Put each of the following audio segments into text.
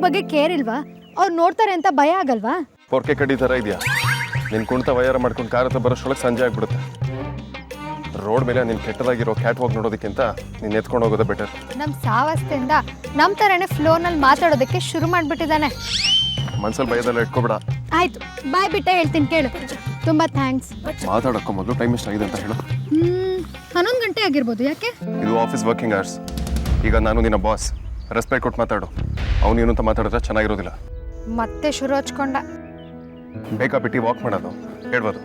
ಬಗ್ಗೆ ಕೇರ್ ಇಲ್ವಾ? ಅವ್ರು ನೋಡ್ತಾರೆ ಅಂತ ಭಯ ಆಗಲ್ವಾ? ಪೊರ್ಕೆ ಕಡ್ಡಿ ಥರ ಇದೆಯಾ? ನಿನ್ನ ಕುಣಿತ ವಯಾರ ಮಾಡ್ಕೊಂಡು ಕಾರ್ ಹತ್ರ ಬರೋಷ್ಟೊಳಗೆ ಸಂಜೆ ಆಗ್ಬಿಡುತ್ತೆ. ರೋಡ್ ಮೇಲೆ ನೀನು ಕೆಟ್ಟದಾಗಿರೋ ಕ್ಯಾಟ್ ವಾಕ್ ನೋಡೋದಕ್ಕಿಂತ ನೀನು ಎತ್ಕೊಂಡು ಹೋಗೋದೇ ಬೆಟರ್. ನಮ್ಮ ಸಾವಸ್ಥೆಯಿಂದ ನಮ್ಮ ಥರನೇ ಫ್ಲೋನಲ್ಲಿ ಮಾತಾಡೋದಕ್ಕೆ ಶುರು ಮಾಡಿಬಿಟ್ಟಿದ್ದಾನೆ. ಮನ್ಸಲ್ಲಿ ಭಯದೆಲ್ಲ ಇಟ್ಕೋಬೇಡ. ಆಯ್ತು, ಬಾಯ್ ಬಿಟ್ಟೆ ಹೇಳ್ತೀನಿ ಕೇಳು. ತುಂಬ ಥ್ಯಾಂಕ್ಸ್. ಮಾತಾಡೋಕ್ಕೂ ಮೊದಲು ಟೈಮ್ ಎಷ್ಟಾಗಿದೆ ಅಂತ ಹೇಳು. 11 ಗಂಟೆ ಆಗಿರ್ಬೋದು. ಯಾಕೆ? ಇದು ಆಫೀಸ್ ವರ್ಕಿಂಗ್ ಅವರ್ಸ್. ಈಗ ನಾನು ನಿನ್ನ ಬಾಸ್, ರೆಸ್ಪೆಕ್ಟ್ ಕೊಟ್ಟು ಮಾತಾಡು. ಅವನು ಏನು ಅಂತ ಮಾತಾಡಿದ್ರೆ ಚೆನ್ನಾಗಿರೋದಿಲ್ಲ. ಮತ್ತೆ ಶುರು ಹಚ್ಕೊಂಡ. ಬೇಕಾ ಬಿಟ್ಟು ವಾಕ್ ಮಾಡೋದು ಹೇಳ್ಬೋದು.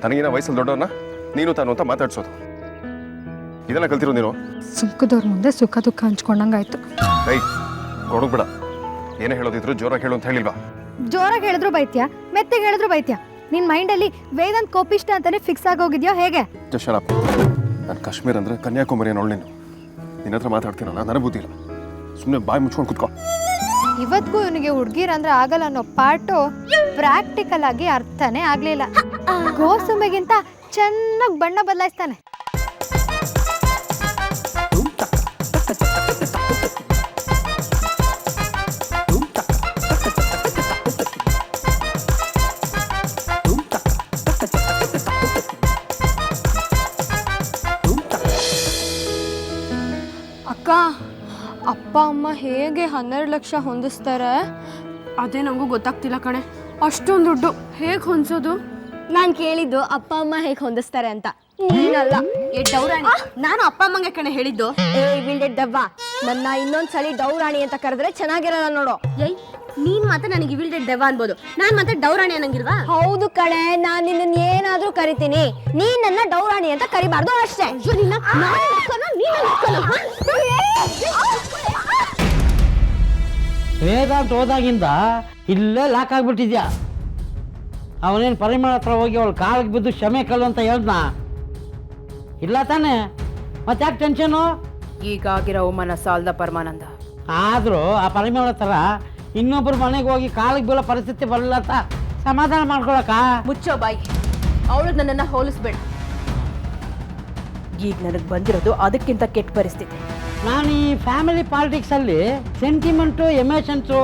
ತನಗಿನ ವಯಸ್ಸಲ್ಲಿ ದೊಡ್ಡವನ್ನ ನೀನು ತಾನು ಅಂತ ಮಾತಾಡ್ಸೋದು, ಇದನ್ನ ಕಲ್ತಿರೋ ನೀನು. ಸುಖದವ್ರ ಮುಂದೆ ಸುಖ ದುಃಖ ಹಂಚ್ಕೊಂಡಂಗಾಯ್ತು. ಕೈ ಕೊಡೋಗ್ಬೇಡ. ಏನೇ ಹೇಳೋದಿದ್ರು ಜೋರಾಗಿ ಹೇಳು ಅಂತ ಹೇಳಿಲ್ವಾ? ಜೋರಾಗಿ ಹೇಳಿದ್ರು ಬೈತ್ಯಾ, ಮೆತ್ತಗೆ ಹೇಳಿದ್ರು ಬೈತ್ಯಾ. ನಿನ್ನ ಮೈಂಡಲ್ಲಿ ವೇದಾಂತ್ ಕೋಪಿಷ್ಟ ಅಂತಾನೆ ಫಿಕ್ಸ್ ಆಗೋಗಿದ್ಯೋ ಹೇಗೆ? ಜಶರಪ್ಪ, ನಾನು ಕಾಶ್ಮೀರ ಅಂದರೆ ಕನ್ಯಾಕುಮಾರಿ ಅನ್ನೋಳು ನೀನು. ನಿನ್ನ ಹತ್ರ ಮಾತಾಡ್ತೀನಲ್ಲ, ನನಗೆ ಬುದ್ಧಿ ಇಲ್ಲ. ಸುಮ್ಮನೆ ಬಾಯಿ ಮುಚ್ಕೊಂಡು ಕುತ್ಕೋ. ಇವತ್ತಿಗೂ ಇವನಿಗೆ ಹುಡುಗಿರಂದ್ರೆ ಆಗಲ್ಲ ಅನ್ನೋ ಪಾರ್ಟು ಪ್ರಾಕ್ಟಿಕಲ್ ಆಗಿ ಅರ್ಥನೇ ಆಗ್ಲಿಲ್ಲ. ಗೋಸುಮೆಗಿಂತ ಚೆನ್ನಾಗಿ ಬಣ್ಣ ಬದಲಾಯಿಸ್ತಾನೆ. ಅಕ್ಕ, ಅಪ್ಪ ಅಮ್ಮ ಹೇಗೆ 12 ಲಕ್ಷ ಹೊಂದಿಸ್ತಾರೆ ಅದೇ ನನಗೂ ಗೊತ್ತಾಗ್ತಿಲ್ಲ ಕಣೆ. ಅಷ್ಟೊಂದು ದುಡ್ಡು ಹೇಗೆ ಹೊಂದಿಸೋದು? ನಾನು ಕೇಳಿದ್ದು ಅಪ್ಪ ಅಮ್ಮ ಹೇಗೆ ಹೊಂದಿಸ್ತಾರೆ ಅಂತ, ನೀನಲ್ಲ. ಡೌರಾಣಿ ನಾನು ಅಪ್ಪ ಅಮ್ಮಂಗೆ ಕಣೆ ಹೇಳಿದ್ದು. ವಿಲ್ಡೆಡ್ ದವ್ವ, ನನ್ನ ಇನ್ನೊಂದ್ಸಲಿ ಡೌರಾಣಿ ಅಂತ ಕರೆದ್ರೆ ಚೆನ್ನಾಗಿರಲ್ಲ ನೋಡು. ಏಯ್, ನೀನ್ ಮಾತ್ರ ನನಗೆ ವಿಲ್ಡೆಡ್ ದೆವ್ವ ಅನ್ಬೋದು, ನಾನು ಮಾತ್ರ ಡೌರಾಣಿ ಅನ್ನಂಗಿಲ್ವಾ? ಹೌದು ಕಣೆ, ನಾನು ನಿನ್ನ ಏನಾದ್ರೂ ಕರಿತೀನಿ, ನೀನ್ ನನ್ನ ಡೌರಾಣಿ ಅಂತ ಕರಿಬಾರ್ದು ಅಷ್ಟೇ. ವೇದಾಂತ ಹೋದಾಗಿಂದ ಇಲ್ಲೇ ಲಾಕ್ ಆಗ್ಬಿಟ್ಟಿದ್ಯಾ. ಅವನೇನು ಪರಿಮಳ ಹತ್ರ ಹೋಗಿ ಅವಳು ಕಾಲಿಗೆ ಬಿದ್ದು ಕ್ಷಮೆ ಕಲ್ಲು ಅಂತ ಹೇಳ್ದ ಇಲ್ಲ ತಾನೆ? ಮತ್ತೆ ಯಾಕೆ ಟೆನ್ಷನು? ಈಗಾಗಿರೋ ಅವಮಾನ ಸಾಲದ ಪರಮಾನಂದ. ಆದರೂ ಆ ಪರಿಮಳ ಹತ್ರ ಇನ್ನೊಬ್ಬರು ಮನೆಗೆ ಹೋಗಿ ಕಾಲಿಗೆ ಬೀಳೋ ಪರಿಸ್ಥಿತಿ ಬರಲ್ಲ ಅಂತ ಸಮಾಧಾನ ಮಾಡ್ಕೊಳಕ. ಮುಚ್ಚೋ ಬಾಯಿ, ಅವಳು ನನ್ನನ್ನು ಹೋಲಿಸ್ಬೇಡ. ಈಗ ನನಗೆ ಬಂದಿರೋದು ಅದಕ್ಕಿಂತ ಕೆಟ್ಟ ಪರಿಸ್ಥಿತಿ. ನಾನು ಈ ಫ್ಯಾಮಿಲಿ ಪಾಲಿಟಿಕ್ಸಲ್ಲಿ ಸೆಂಟಿಮೆಂಟು ಎಮೋಷನ್ಸು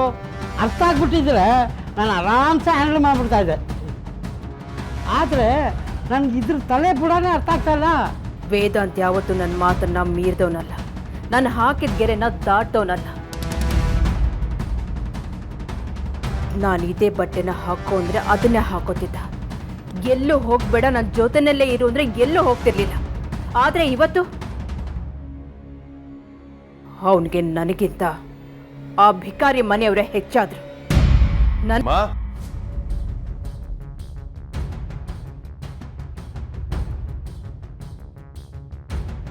ಅರ್ಥ ಆಗ್ಬಿಟ್ಟಿದ್ರೆ ನಾನು ಆರಾಮ್ಸೆ ಹ್ಯಾಂಡಲ್ ಮಾಡಿಬಿಡ್ತಾ ಇದ್ದೆ. ಆದರೆ ನನಗೆ ಇದ್ರ ತಲೆ ಬುಡನೇ ಅರ್ಥ ಆಗ್ತಾ ಇಲ್ಲ. ವೇದಾಂತ್ ಯಾವತ್ತೂ ನನ್ನ ಮಾತನ್ನ ಮೀರಿದವನಲ್ಲ, ನಾನು ಹಾಕಿದ ಗೆರೆನ ದಾಟೋನಲ್ಲ. ನಾನು ಇದೇ ಬಟ್ಟೆನ ಹಾಕೋ ಅಂದರೆ ಅದನ್ನೇ ಹಾಕೋತಿದ್ದ. ಎಲ್ಲೂ ಹೋಗ್ಬೇಡ, ನನ್ನ ಜೊತೆನಲ್ಲೇ ಇರು ಅಂದರೆ ಎಲ್ಲೂ ಹೋಗ್ತಿರ್ಲಿಲ್ಲ. ಆದರೆ ಇವತ್ತು ಅವನಿಗೆ ನನಗಿಂತ ಆ ಭಿಕಾರಿ ಮನೆಯವರೇ ಹೆಚ್ಚಾದ್ರು.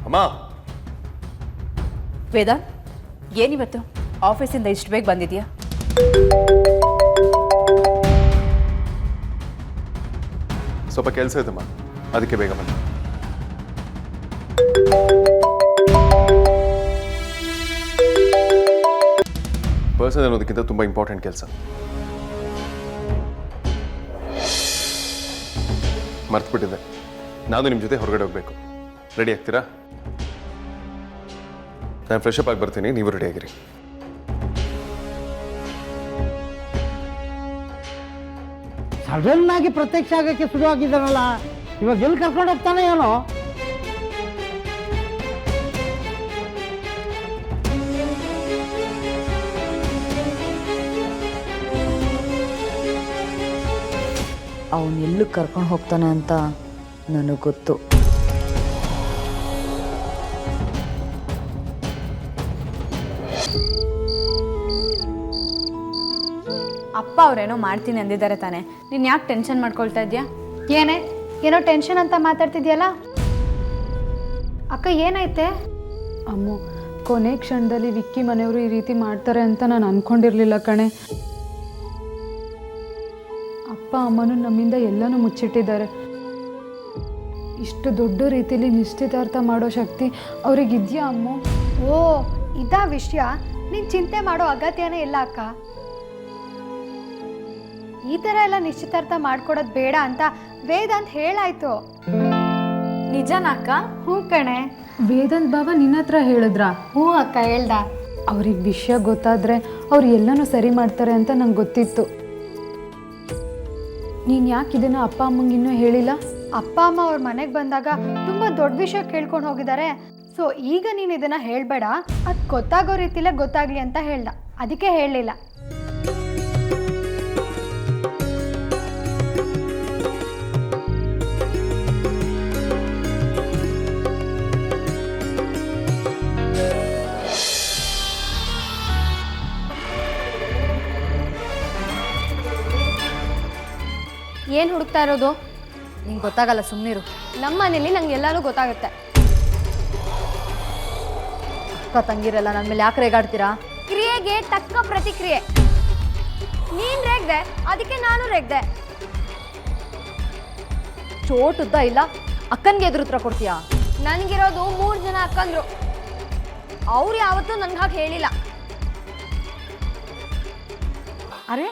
ಅಮ್ಮ, ವೇದಾ, ಏನಿವತ್ತು ಆಫೀಸಿಂದ ಇಷ್ಟು ಬೇಗ ಬಂದಿದ್ಯಾ? ಸ್ವಲ್ಪ ಕೆಲಸ ಇದಮ್ಮ, ಅದಕ್ಕೆ ಬೇಗ ಬನ್ನಿ. ಪರ್ಸನಲ್ ಅನ್ನೋದಕ್ಕಿಂತ ತುಂಬ ಇಂಪಾರ್ಟೆಂಟ್ ಕೆಲಸ. ಮರ್ತ್ಬಿಟ್ಟಿದ್ದೆ, ನಾನು ನಿಮ್ಮ ಜೊತೆ ಹೊರಗಡೆ ಹೋಗಬೇಕು. ರೆಡಿ ಆಗ್ತೀರಾ? ನಾನು ಫ್ರೆಶ್ ಅಪ್ ಆಗಿ ಬರ್ತೀನಿ, ನೀವು ರೆಡಿ ಆಗಿರಿ. ಸಡನ್ ಆಗಿ ಪ್ರತ್ಯಕ್ಷ ಆಗೋಕ್ಕೆ ಶುರು ಆಗಿದ್ದಾನಲ್ಲ, ಇವಾಗ ಎಲ್ಲಿ ಕರ್ಕೊಂಡು ಹೋಗ್ತಾನೆ ಏನೋ. ಅವನು ಎಲ್ಲೂ ಕರ್ಕೊಂಡು ಹೋಗ್ತಾನೆ ಅಂತ ನನಗೆ ಗೊತ್ತು. ಅಪ್ಪ ಅವರೇನೋ ಮಾಡ್ತೀನಿ ಅಂದಿದ್ದಾರೆ ತಾನೆ, ನೀನು ಯಾಕೆ ಟೆನ್ಷನ್ ಮಾಡ್ಕೊಳ್ತಾ ಇದೆಯಾ? ಏನೇ ಏನೋ ಟೆನ್ಷನ್ ಅಂತ ಮಾತಾಡ್ತಿದ್ಯಲ್ಲ ಅಕ್ಕ, ಏನಾಯ್ತೆ? ಅಮ್ಮ, ಕೊನೆ ಕ್ಷಣದಲ್ಲಿ ವಿಕ್ಕಿ ಮನೆಯವರು ಈ ರೀತಿ ಮಾಡ್ತಾರೆ ಅಂತ ನಾನು ಅಂದ್ಕೊಂಡಿರಲಿಲ್ಲ ಕಣೆ. ಅಪ್ಪ ಅಮ್ಮನೂ ನಮ್ಮಿಂದ ಎಲ್ಲನೂ ಮುಚ್ಚಿಟ್ಟಿದ್ದಾರೆ. ಇಷ್ಟು ದೊಡ್ಡ ರೀತಿಯಲ್ಲಿ ನಿಶ್ಚಿತಾರ್ಥ ಮಾಡೋ ಶಕ್ತಿ ಅವ್ರಿಗಿದೆಯಾ ಅಮ್ಮ? ಓ, ಇದಾ ವಿಷಯ? ನೀನು ಚಿಂತೆ ಮಾಡೋ ಅಗತ್ಯನೇ ಇಲ್ಲ ಅಕ್ಕ. ಈ ಥರ ಎಲ್ಲ ನಿಶ್ಚಿತಾರ್ಥ ಮಾಡ್ಕೊಡೋದು ಬೇಡ ಅಂತ ವೇದಾಂತ್ ಹೇಳಾಯ್ತು. ನಿಜನಾ ಅಕ್ಕ? ಹ್ಞೂ ಕಣೆ. ವೇದಾಂತ್ ಬಾವ ನಿನ್ನ ಹತ್ರ ಹೇಳಿದ್ರಾ? ಹ್ಞೂ ಅಕ್ಕ ಹೇಳ್ದ. ಅವ್ರಿಗೆ ವಿಷಯ ಗೊತ್ತಾದರೆ ಅವ್ರು ಎಲ್ಲನೂ ಸರಿ ಮಾಡ್ತಾರೆ ಅಂತ ನಂಗೆ ಗೊತ್ತಿತ್ತು. ನೀನು ಯಾಕೆ ಇದನ್ನು ಅಪ್ಪ ಅಮ್ಮಂಗೆ ಇನ್ನೂ ಹೇಳಿಲ್ಲ? ಅಪ್ಪ ಅಮ್ಮ ಅವ್ರ ಮನೆಗೆ ಬಂದಾಗ ತುಂಬ ದೊಡ್ಡ ವಿಷಯ ಕೇಳ್ಕೊಂಡು ಹೋಗಿದ್ದಾರೆ. ಸೊ ಈಗ ನೀನು ಇದನ್ನು ಹೇಳಬೇಡ, ಅದು ಗೊತ್ತಾಗೋ ರೀತಿಲೇ ಗೊತ್ತಾಗಲಿ ಅಂತ ಹೇಳ್ದ, ಅದಕ್ಕೆ ಹೇಳಲಿಲ್ಲ. ಏನು ಹುಡುಕ್ತಾ ಇರೋದು? ನಿಂಗೆ ಗೊತ್ತಾಗಲ್ಲ, ಸುಮ್ಮನಿರು. ನಮ್ಮ ಮನೇಲಿ ನಂಗೆ ಎಲ್ಲನೂ ಗೊತ್ತಾಗುತ್ತೆ. ಅಕ್ಕ ತಂಗಿರಲ್ಲ ನನ್ನ ಮೇಲೆ ಯಾಕೆ ರೇಗಾಡ್ತೀರಾ? ಕ್ರಿಯೆಗೆ ತಕ್ಕ ಪ್ರತಿಕ್ರಿಯೆ. ನೀನ್ ರೇಗ್ದೆ, ಅದಕ್ಕೆ ನಾನು ರೇಗ್ದೆ. ಚೋಟುದ್ದ ಇಲ್ಲ, ಅಕ್ಕನಿಗೆ ಎದುರು ಉತ್ತರ ಕೊಡ್ತೀಯಾ? ನನಗಿರೋದು 3 ಜನ ಅಕ್ಕಂದ್ರು. ಅವ್ರು ಯಾವತ್ತೂ ನನ್ಗೆ ಹಾಗೆ ಹೇಳಿಲ್ಲ. ಅರೆ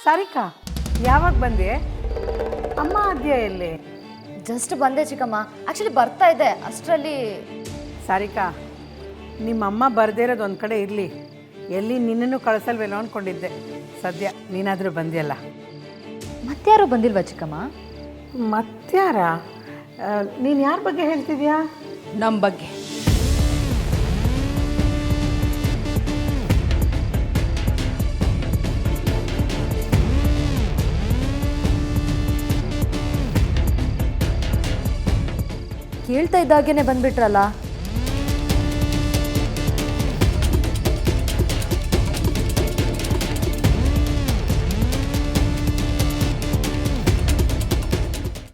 ಸಾರಿಕಾ, ಯಾವಾಗ ಬಂದೆ? ಅಮ್ಮ ಆದ್ಯಾ ಎಲ್ಲಿ? ಜಸ್ಟ್ ಬಂದೆ ಚಿಕ್ಕಮ್ಮ. ಆ್ಯಕ್ಚುಲಿ ಬರ್ತಾ ಇದ್ದೆ, ಅಷ್ಟರಲ್ಲಿ. ಸಾರಿಕಾ, ನಿಮ್ಮಮ್ಮ ಬರ್ದೇ ಇರೋದು ಒಂದು ಕಡೆ ಇರಲಿ, ಎಲ್ಲಿ ನಿನ್ನನ್ನು ಕಳಿಸಲ್ವೇನೋ ಅಂದ್ಕೊಂಡಿದ್ದೆ. ಸದ್ಯ ನೀನಾದರೂ ಬಂದಿಯಲ್ಲ. ಮತ್ತಾರು ಬಂದಿಲ್ವಾ ಚಿಕ್ಕಮ್ಮ? ಮತ್ಯಾರ? ನೀನು ಯಾರ ಬಗ್ಗೆ ಹೇಳ್ತಿದ್ಯಾ? ನಮ್ಮ ಬಗ್ಗೆ. ಕೇಳ್ತಾ ಇದ್ದಾಗೇನೆ ಬಂದ್ಬಿಟ್ರಲ್ಲ.